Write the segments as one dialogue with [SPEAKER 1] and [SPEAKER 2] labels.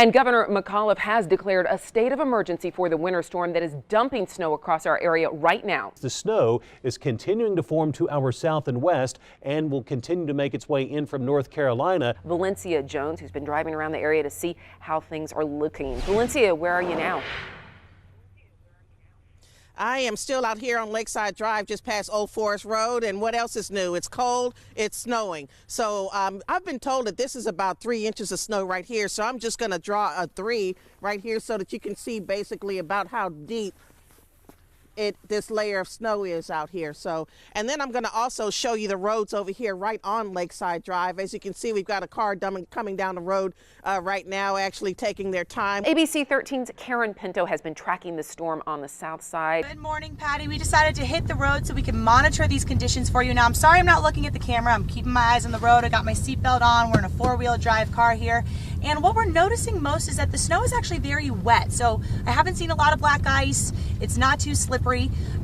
[SPEAKER 1] And Governor McAuliffe has declared a state of emergency for the winter storm that is dumping snow across our area right now.
[SPEAKER 2] The snow is continuing to form to our south and west and will continue to make its way in from North Carolina.
[SPEAKER 1] Valencia Jones, who's been driving around the area to see how things are looking. Valencia, where are you now?
[SPEAKER 3] I am still out here on Lakeside Drive just past Old Forest Road, and what else is new? It's cold, it's snowing. So I've been told that this is about 3 inches of snow right here, so I'm just going to draw a 3 right here so that you can see basically about how deep this layer of snow is out here. So, and then I'm going to also show you the roads over here right on Lakeside Drive. As you can see, we've got a car coming down the road right now, actually taking their time.
[SPEAKER 1] ABC 13's Karen Pinto has been tracking the storm on the south side.
[SPEAKER 4] Good morning, Patty. We decided to hit the road so we can monitor these conditions for you. Now, I'm sorry I'm not looking at the camera. I'm keeping my eyes on the road. I got my seatbelt on. We're in a four-wheel drive car here. And what we're noticing most is that the snow is actually very wet. So I haven't seen a lot of black ice. It's not too slippery.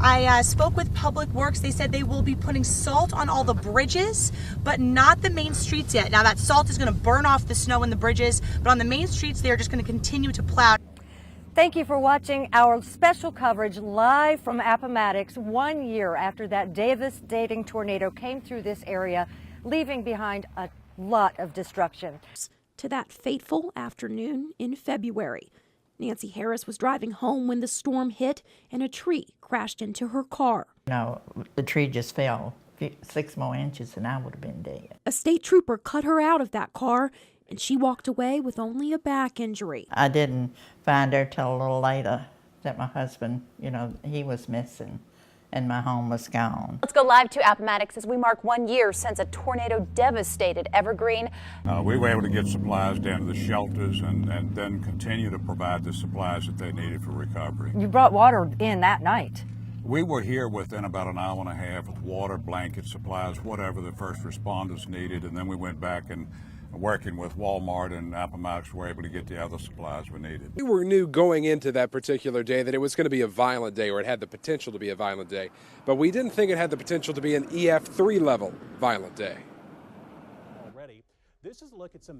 [SPEAKER 4] I spoke with Public Works. They said they will be putting salt on all the bridges, but not the main streets yet. Now that salt is going to burn off the snow in the bridges, but on the main streets, they're just going to continue to plow.
[SPEAKER 5] Thank you for watching our special coverage live from Appomattox 1 year after that devastating tornado came through this area, leaving behind a lot of destruction.
[SPEAKER 6] To that fateful afternoon in February, Nancy Harris was driving home when the storm hit and a tree crashed into her car.
[SPEAKER 7] No, the tree just fell 6 more inches and I would have been dead.
[SPEAKER 6] A state trooper cut her out of that car and she walked away with only a back injury.
[SPEAKER 7] I didn't find her till a little later that my husband, he was missing and my home was gone.
[SPEAKER 8] Let's go live to Appomattox as we mark 1 year since a tornado devastated Evergreen.
[SPEAKER 9] We were able to get supplies down to the shelters and then continue to provide the supplies that they needed for recovery.
[SPEAKER 5] You brought water in that night.
[SPEAKER 9] We were here within about an hour and a half with water, blankets, supplies, whatever the first responders needed, and then we went back and working with Walmart and Appomattox were able to get the other supplies we needed.
[SPEAKER 10] We knew going into that particular day that it was going to be a violent day, or it had the potential to be a violent day, but we didn't think it had the potential to be an EF3 level violent day.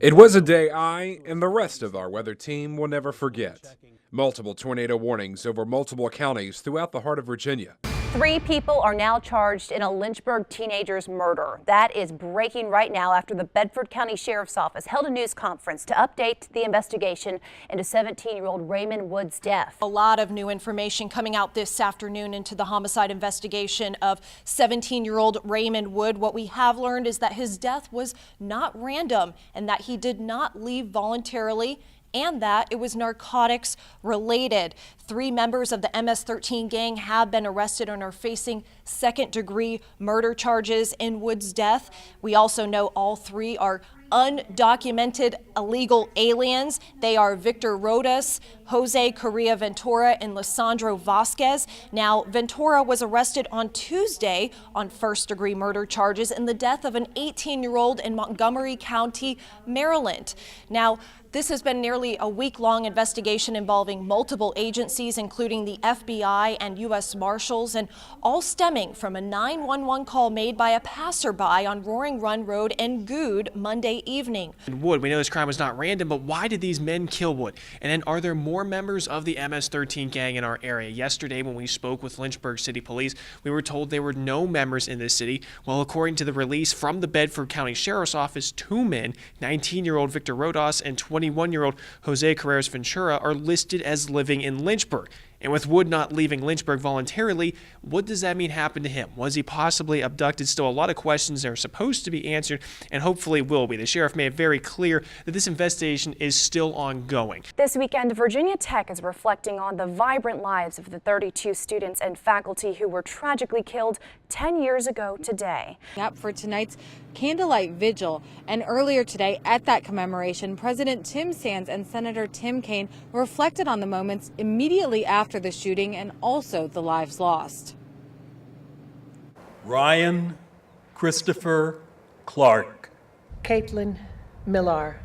[SPEAKER 10] It was a day I and the rest of our weather team will never forget. Multiple tornado warnings over multiple counties throughout the heart of Virginia.
[SPEAKER 8] 3 people are now charged in a Lynchburg teenager's murder. That is breaking right now after the Bedford County Sheriff's Office held a news conference to update the investigation into 17-year-old Raymond Wood's death.
[SPEAKER 11] A lot of new information coming out this afternoon into the homicide investigation of 17-year-old Raymond Wood. What we have learned is that his death was not random and that he did not leave voluntarily, and that it was narcotics related. 3 members of the MS-13 gang have been arrested and are facing second-degree murder charges in Wood's death. We also know all 3 are undocumented illegal aliens. They are Victor Rodas, Jose Correa Ventura, and Lisandro Vasquez. Now, Ventura was arrested on Tuesday on first-degree murder charges in the death of an 18-year-old in Montgomery County, Maryland. Now, this has been nearly a week-long investigation involving multiple agencies, including the FBI and U.S. Marshals, and all stemming from a 911 call made by a passerby on Roaring Run Road in Good Monday evening.
[SPEAKER 12] Wood, we know this crime was not random, but why did these men kill Wood? And then are there more members of the MS-13 gang in our area? Yesterday, when we spoke with Lynchburg City Police, we were told there were no members in this city. Well, according to the release from the Bedford County Sheriff's Office, 2 men, 19-year-old Victor Rodas and 21-year-old Jose Correa Ventura, are listed as living in Lynchburg. And with Wood not leaving Lynchburg voluntarily, what does that mean happened to him? Was he possibly abducted? Still a lot of questions that are supposed to be answered and hopefully will be. The sheriff made it very clear that this investigation is still ongoing.
[SPEAKER 8] This weekend, Virginia Tech is reflecting on the vibrant lives of the 32 students and faculty who were tragically killed 10 years ago today.
[SPEAKER 13] Up for tonight's candlelight vigil, and earlier today at that commemoration, President Tim Sands and Senator Tim Kaine reflected on the moments immediately after the shooting and also the lives lost.
[SPEAKER 14] Ryan Christopher Clark.
[SPEAKER 15] Caitlin Millar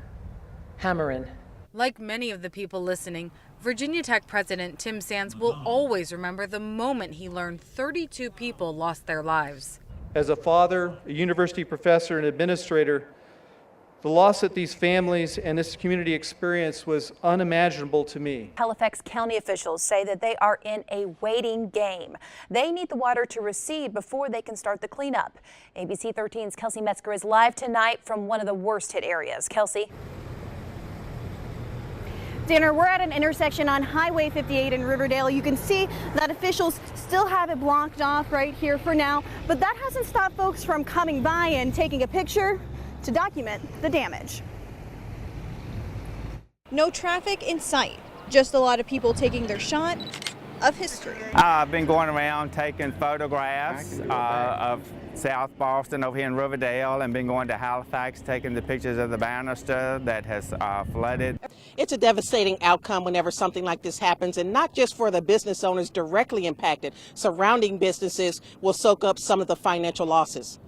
[SPEAKER 15] Hammerin.
[SPEAKER 13] Like many of the people listening, Virginia Tech President Tim Sands will always remember the moment he learned 32 people lost their lives.
[SPEAKER 16] As a father, a university professor, and administrator, The loss that these families and this community experienced was unimaginable to me.
[SPEAKER 8] Halifax County officials say that they are in a waiting game. They need the water to recede before they can start the cleanup. ABC 13's Kelsey Metzger is live tonight from one of the worst hit areas. Kelsey.
[SPEAKER 17] Danner, we're at an intersection on Highway 58 in Riverdale. You can see that officials still have it blocked off right here for now, but that hasn't stopped folks from coming by and taking a picture to document the damage.
[SPEAKER 18] No traffic in sight, just a lot of people taking their shot of history.
[SPEAKER 19] I've been going around taking photographs of South Boston over here in Riverdale, and been going to Halifax taking the pictures of the banister that has flooded.
[SPEAKER 3] It's a devastating outcome whenever something like this happens, and not just for the business owners directly impacted. Surrounding businesses will soak up some of the financial losses.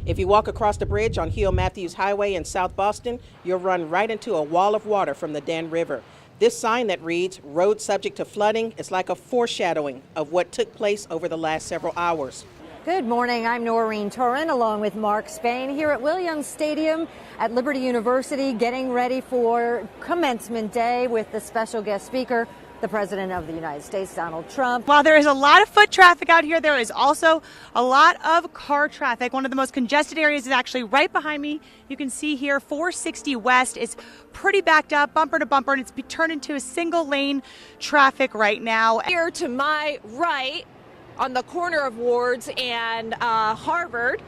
[SPEAKER 3] If you walk across the bridge on Hill Matthews Highway in South Boston, you'll run right into a wall of water from the Dan River. This sign that reads, "Road subject to flooding," is like a foreshadowing of what took place over the last several hours.
[SPEAKER 5] Good morning. I'm Noreen Turin along with Mark Spain here at Williams Stadium at Liberty University, getting ready for commencement day with the special guest speaker, the President of the United States, Donald Trump.
[SPEAKER 4] While there is a lot of foot traffic out here, there is also a lot of car traffic. One of the most congested areas is actually right behind me. You can see here 460 West is pretty backed up, bumper to bumper, and it's turned into a single lane traffic right now.
[SPEAKER 20] Here to my right, on the corner of Wards and Harvard,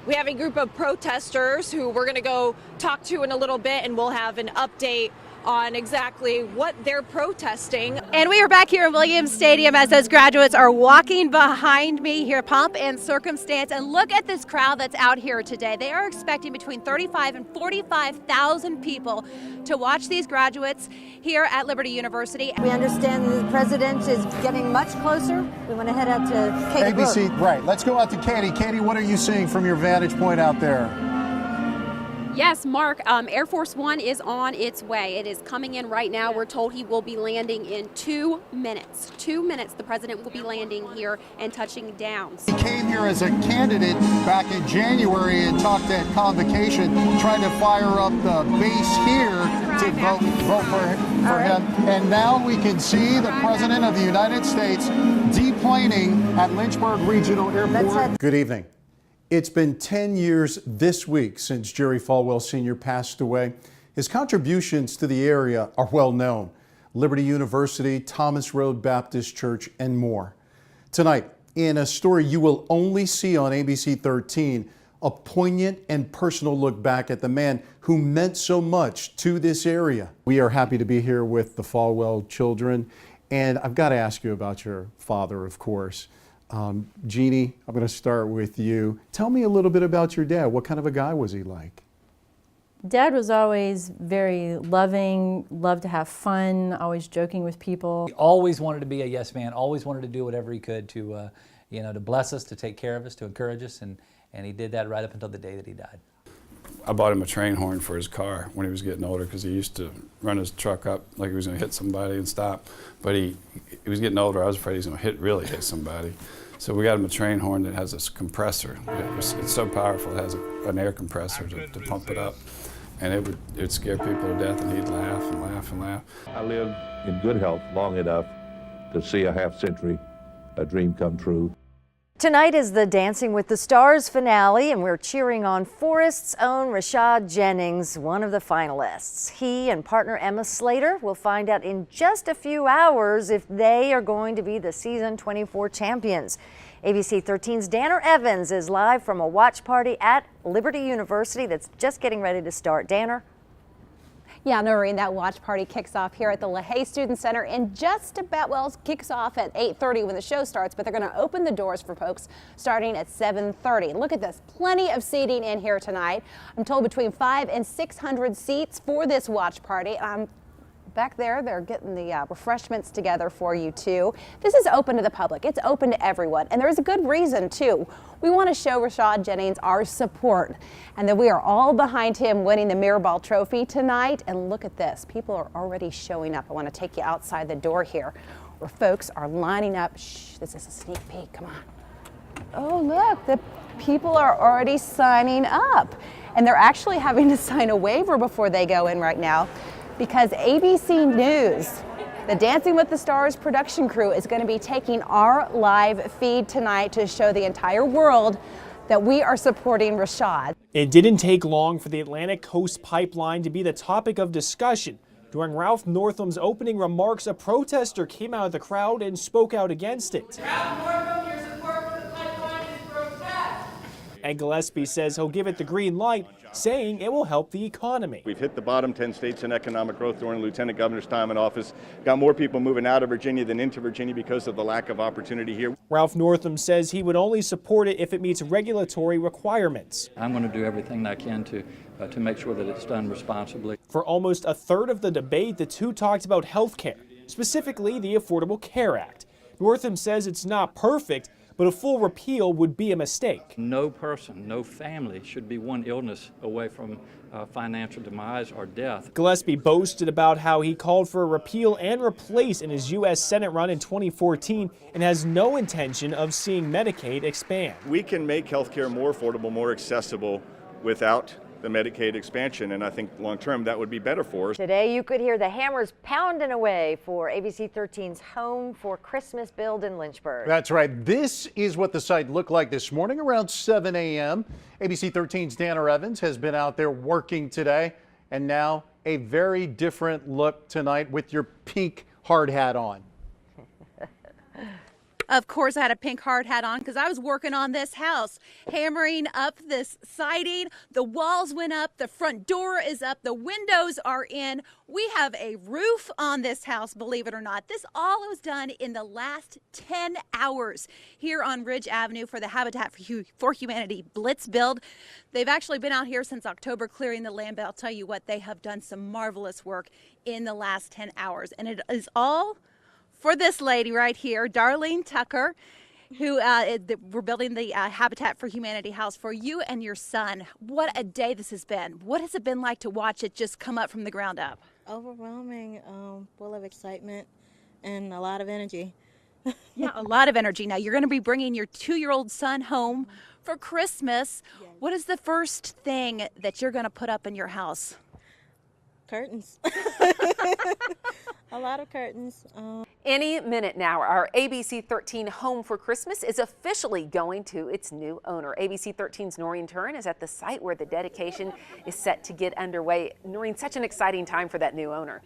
[SPEAKER 20] we have a group of protesters who we're going to go talk to in a little bit, and we'll have an update on exactly what they're protesting.
[SPEAKER 8] And we are back here in Williams Stadium as those graduates are walking behind me here, pomp and circumstance. And look at this crowd that's out here today. They are expecting between 35 and 45,000 people to watch these graduates here at Liberty University.
[SPEAKER 5] We understand the president is getting much closer. We want to head out to Katie
[SPEAKER 21] ABC,
[SPEAKER 5] Brooke.
[SPEAKER 21] right. Let's go out to Katie. Katie, what are you seeing from your vantage point out there?
[SPEAKER 22] Yes, Mark, Air Force One is on its way. It is coming in right now. We're told he will be landing in 2 minutes. 2 minutes, the president will be landing here and touching down.
[SPEAKER 21] He came here as a candidate back in January and talked at convocation, trying to fire up the base here to vote for him. And now we can see the president of the United States deplaning at Lynchburg Regional Airport. Good evening. It's been 10 years this week since Jerry Falwell Sr. passed away. His contributions to the area are well known. Liberty University, Thomas Road Baptist Church, and more. Tonight, in a story you will only see on ABC 13, a poignant and personal look back at the man who meant so much to this area. We are happy to be here with the Falwell children, and I've got to ask you about your father, of course. Jeannie, I'm going to start with you. Tell me a little bit about your dad. What kind of a guy was he like?
[SPEAKER 23] Dad was always very loving, loved to have fun, always joking with people.
[SPEAKER 24] He always wanted to be a yes man, always wanted to do whatever he could to, to bless us, to take care of us, to encourage us, and he did that right up until the day that he died.
[SPEAKER 9] I bought him a train horn for his car when he was getting older, because he used to run his truck up like he was going to hit somebody and stop. But he was getting older. I was afraid he was going to really hit somebody. So we got him a train horn that has this compressor. It's so powerful, it has an air compressor to pump it up. And it would scare people to death, and he'd laugh and laugh and laugh.
[SPEAKER 25] I lived in good health long enough to see a half-century dream come true.
[SPEAKER 5] Tonight is the Dancing with the Stars finale, and we're cheering on Forest's own Rashad Jennings, one of the finalists. He and partner Emma Slater will find out in just a few hours if they are going to be the season 24 champions. ABC 13's Danner Evans is live from a watch party at Liberty University that's just getting ready to start. Danner?
[SPEAKER 8] Yeah, Noreen, that watch party kicks off here at the LaHaye Student Center in just about, well, kicks off at 8:30 when the show starts, but they're going to open the doors for folks starting at 7:30. Look at this, plenty of seating in here tonight. I'm told between 500 and 600 seats for this watch party. Back there, they're getting the refreshments together for you too. This is open to the public. It's open to everyone, and there's a good reason too. We want to show Rashad Jennings our support, and that we are all behind him winning the Mirrorball Trophy tonight. And look at this, people are already showing up. I want to take you outside the door here, where folks are lining up. Shh, this is a sneak peek. Come on. Oh, look, the people are already signing up.
[SPEAKER 1] and they're actually having to sign a waiver before they go in right now because ABC News, the Dancing with the Stars production crew, is going to be taking our live feed tonight to show the entire world that we are supporting Rashad.
[SPEAKER 12] It didn't take long for the Atlantic Coast Pipeline to be the topic of discussion. During Ralph Northam's opening remarks, a protester came out of the crowd and spoke out against it. And Gillespie says he'll give it the green light, saying it will help the economy.
[SPEAKER 2] We've hit the bottom 10 states in economic growth during Lieutenant Governor's time in office. Got more people moving out of Virginia than into Virginia because of the lack of opportunity here.
[SPEAKER 12] Ralph Northam says he would only support it if it meets regulatory requirements.
[SPEAKER 6] I'm going to do everything I can to make sure that it's done responsibly.
[SPEAKER 12] For almost a third of the debate, the two talked about health care, specifically the Affordable Care Act. Northam says it's not perfect, but a full repeal would be a mistake.
[SPEAKER 6] No person, no family should be one illness away from financial demise or death.
[SPEAKER 12] Gillespie boasted about how he called for a repeal and replace in his U.S. Senate run in 2014 and has no intention of seeing Medicaid expand.
[SPEAKER 2] We can make health care more affordable, more accessible without the Medicaid expansion, and I think long-term that would be better for us.
[SPEAKER 5] Today you could hear the hammers pounding away for ABC 13's Home for Christmas build in Lynchburg.
[SPEAKER 21] That's right. This is what the site looked like this morning around 7 a.m. ABC 13's Dana Evans has been out there working today, and now a very different look tonight with your pink hard hat on.
[SPEAKER 7] Of course, I had a pink hard hat on because I was working on this house, hammering up this siding. The walls went up, the front door is up, the windows are in. We have a roof on this house, believe it or not. This all was done in the last 10 hours here on Ridge Avenue for the Habitat for Humanity Blitz build. They've actually been out here since October clearing the land, but I'll tell you what, they have done some marvelous work in the last 10 hours. And it is all for this lady right here, Darlene Tucker, who we're building the Habitat for Humanity house for you and your son. What a day this has been. What has it been like to watch it just come up from the ground up?
[SPEAKER 10] Overwhelming, full of excitement and a lot of energy.
[SPEAKER 7] Yeah, a lot of energy. Now, you're going to be bringing your 2-year-old son home for Christmas. Yes. What is the first thing that you're going to put up in your house?
[SPEAKER 10] Curtains. A lot of curtains.
[SPEAKER 26] Any minute now, our ABC 13 Home for Christmas is officially going to its new owner. ABC 13's Noreen Turin is at the site where the dedication is set to get underway. Noreen, such an exciting time for that new owner.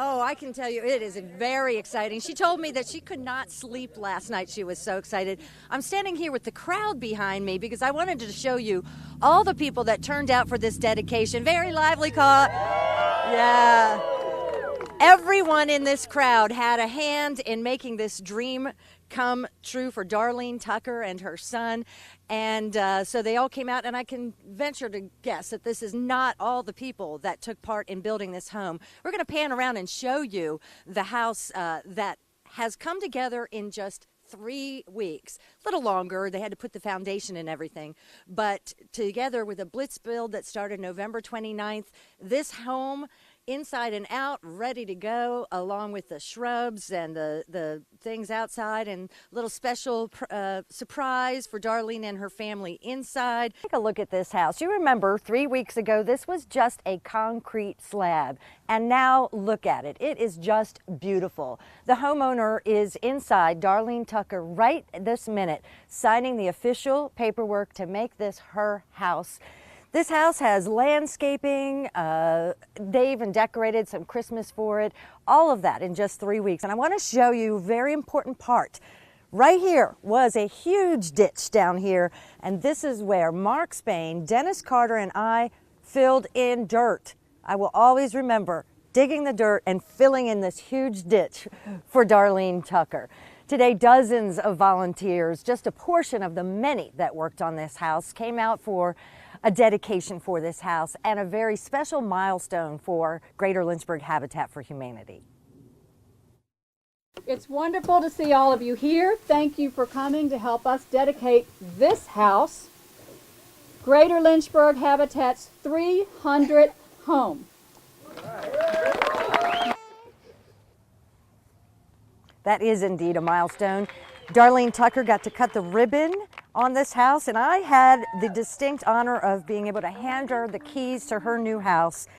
[SPEAKER 5] Oh, I can tell you it is very exciting. She told me that she could not sleep last night. She was so excited. I'm standing here with the crowd behind me because I wanted to show you all the people that turned out for this dedication. Very lively call. Yeah. Everyone in this crowd had a hand in making this dream come true for Darlene Tucker and her son. And so they all came out, and I can venture to guess that this is not all the people that took part in building this home. We're going to pan around and show you the house that has come together in just 3 weeks. A little longer. They had to put the foundation and everything. But together with a blitz build that started November 29th, this home inside and out, ready to go, along with the shrubs and the things outside, and a little special surprise for Darlene and her family inside. Take a look at this house. You remember 3 weeks ago, this was just a concrete slab, and now look at it. It is just beautiful. The homeowner is inside, Darlene Tucker, right this minute, signing the official paperwork to make this her house. This house has landscaping, they even decorated some Christmas for it, all of that in just 3 weeks. And I want to show you a very important part. Right here was a huge ditch down here, and this is where Mark Spain, Dennis Carter, and I filled in dirt. I will always remember digging the dirt and filling in this huge ditch for Darlene Tucker. Today, dozens of volunteers, just a portion of the many that worked on this house, came out for a dedication for this house and a very special milestone for Greater Lynchburg Habitat for Humanity.
[SPEAKER 27] It's wonderful to see all of you here. Thank you for coming to help us dedicate this house, Greater Lynchburg Habitat's 300th home.
[SPEAKER 5] That is indeed a milestone. Darlene Tucker got to cut the ribbon on this house, and I had the distinct honor of being able to hand her the keys to her new house